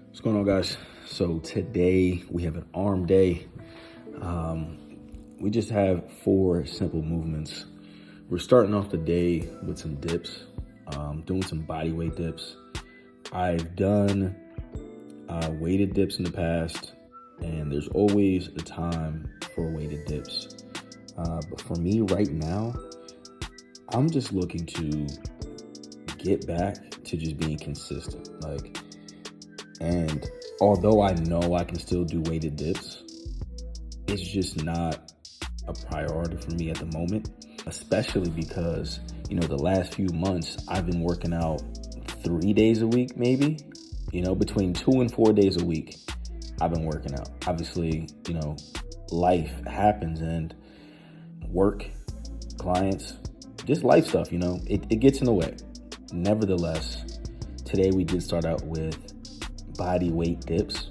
What's going on, guys? So today we have an arm day. We just have 4 simple movements. We're starting off the day with some dips, doing some body weight dips. I've done weighted dips in the past, and there's always a time for weighted dips. But for me right now, I'm just looking to get back to just being consistent. And although I know I can still do weighted dips, it's just not a priority for me at the moment, especially because, the last few months I've been working out 3 days a week, maybe, between 2 and 4 days a week. I've been working out. Obviously, life happens and work, clients, just life stuff, it gets in the way. Nevertheless, today we did start out with body weight dips,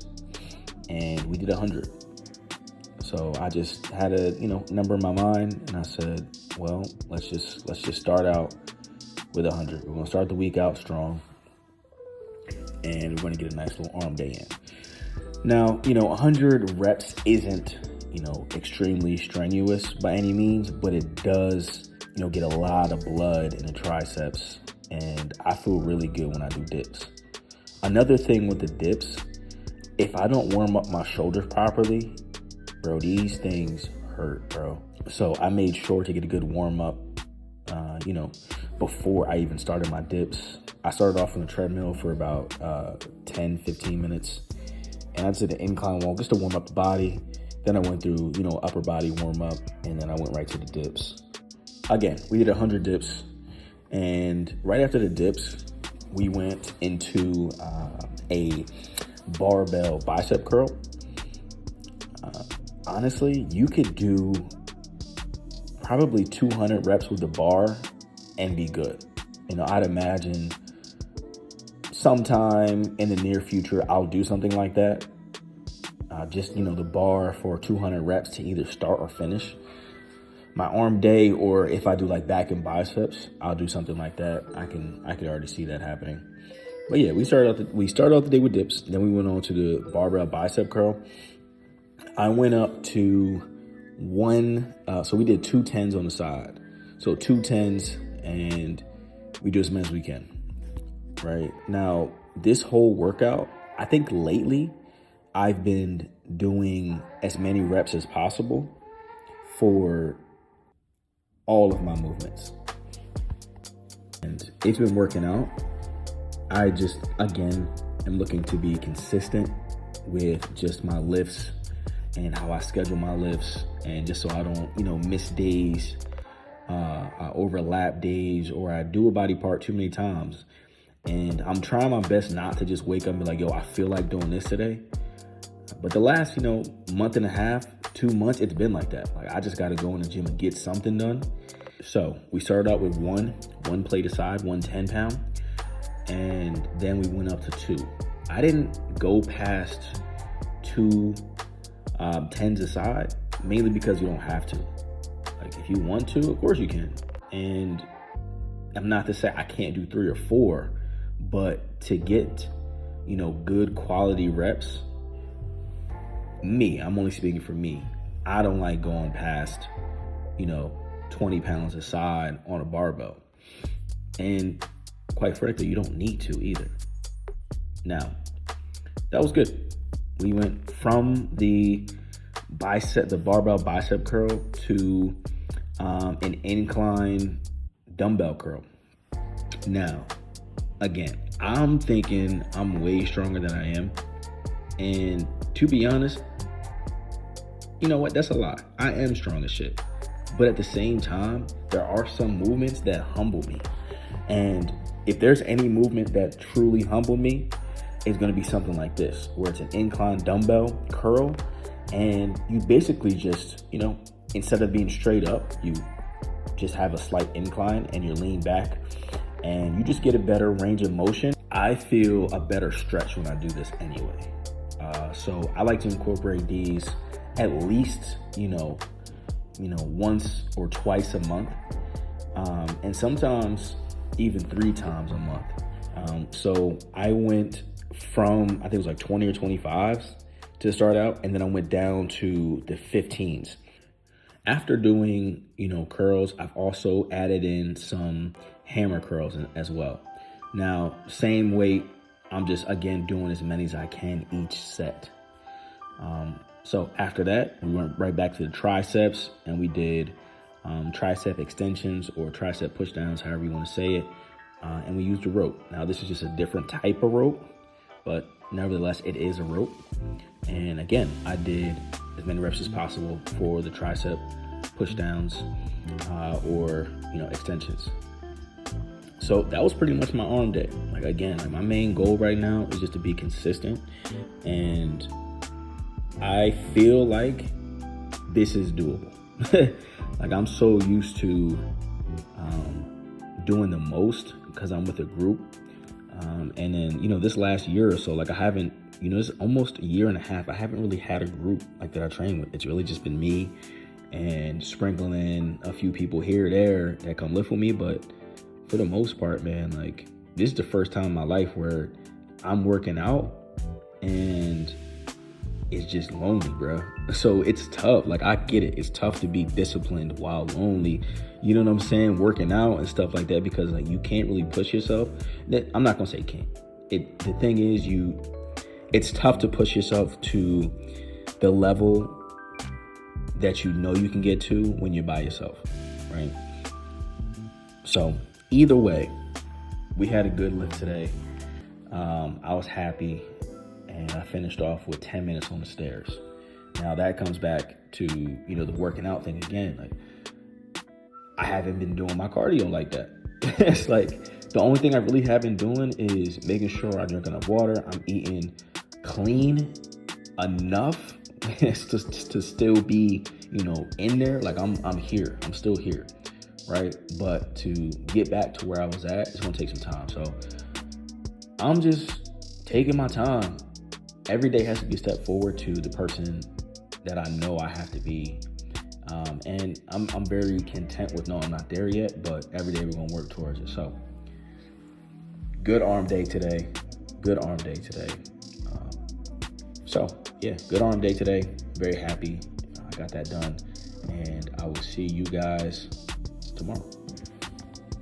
and we did 100. So I just had a number in my mind, and I said, well, let's just start out with 100. We're gonna start the week out strong, and we're gonna get a nice little arm day in. Now, 100 reps isn't extremely strenuous by any means, but it does get a lot of blood in the triceps, and I feel really good when I do dips. Another thing with the dips, if I don't warm up my shoulders properly, bro, these things hurt, bro. So I made sure to get a good warm up, before I even started my dips. I started off on the treadmill for about 10, 15 minutes. And I did an incline walk just to warm up the body. Then I went through, upper body warm up, and then I went right to the dips. Again, we did 100 dips. And right after the dips, we went into a barbell bicep curl. Honestly, you could do probably 200 reps with the bar and be good. I'd imagine sometime in the near future, I'll do something like that. The bar for 200 reps to either start or finish my arm day, or if I do like back and biceps, I'll do something like that. I could already see that happening. But yeah, we started out the day with dips. Then we went on to the barbell bicep curl. I went up to so we did 2 10s on the side. So 2 10s, and we do as many as we can. Right now, this whole workout, I think lately I've been doing as many reps as possible for all of my movements, and it's been working out. I just, again, am looking to be consistent with just my lifts and how I schedule my lifts, and just so I don't, miss days, I overlap days, or I do a body part too many times. And I'm trying my best not to just wake up and be like, yo, I feel like doing this today. But the last, month and a half, 2 months, it's been like that. I just got to go in the gym and get something done. So we started out with one plate aside, 1 10-pound, and then we went up to 2. I didn't go past 2 10s aside, mainly because you don't have to. If you want to, of course you can. And I'm not to say I can't do 3 or 4, but to get, good quality reps, I'm only speaking for me. I don't like going past, 20 pounds aside on a barbell. And quite frankly, you don't need to either. Now, that was good. We went from the barbell bicep curl to an incline dumbbell curl. Now, again, I'm thinking I'm way stronger than I am. And to be honest, you know what? That's a lie. I am strong as shit. But at the same time, there are some movements that humble me. And if there's any movement that truly humbled me, it's going to be something like this, where it's an incline dumbbell curl. And you basically just, instead of being straight up, you just have a slight incline and you lean back and you just get a better range of motion. I feel a better stretch when I do this anyway. So I like to incorporate these at least, once or twice a month. And sometimes even 3 times a month. So I went from, I think it was like 20 or 25s to start out. And then I went down to the 15s. After doing, curls, I've also added in some hammer curls as well. Now, same weight, I'm just, again, doing as many as I can each set. So after that, we went right back to the triceps, and we did tricep extensions or tricep push downs, however you want to say it. And we used a rope. Now, this is just a different type of rope, but nevertheless, it is a rope. And again, I did as many reps as possible for the tricep push downs or extensions. So that was pretty much my arm day. Like, again, my main goal right now is just to be consistent, and I feel like this is doable. Like, I'm so used to doing the most because I'm with a group. And then, this last year or so, like, I haven't, it's almost a year and a half. I haven't really had a group like that I train with. It's really just been me and sprinkling in a few people here or there that come lift with me. But for the most part, man, like, this is the first time in my life where I'm working out and it's just lonely, bro. So it's tough. Like, I get it. It's tough to be disciplined while lonely. You know what I'm saying? Working out and stuff like that, because like you can't really push yourself. I'm not gonna say can't. The thing is, it's tough to push yourself to the level that you can get to when you're by yourself, right? So either way, we had a good lift today. I was happy, and I finished off with 10 minutes on the stairs. Now that comes back to, the working out thing again. Like, I haven't been doing my cardio like that. It's like the only thing I really have been doing is making sure I drink enough water. I'm eating clean enough to still be, in there. Like, I'm here. I'm still here, right? But to get back to where I was at, it's gonna take some time. So I'm just taking my time. Every day has to be a step forward to the person that I know I have to be. And I'm very content with knowing I'm not there yet, but every day we're gonna work towards it. So good arm day today. Good arm day today. Good arm day today. Very happy I got that done. And I will see you guys tomorrow.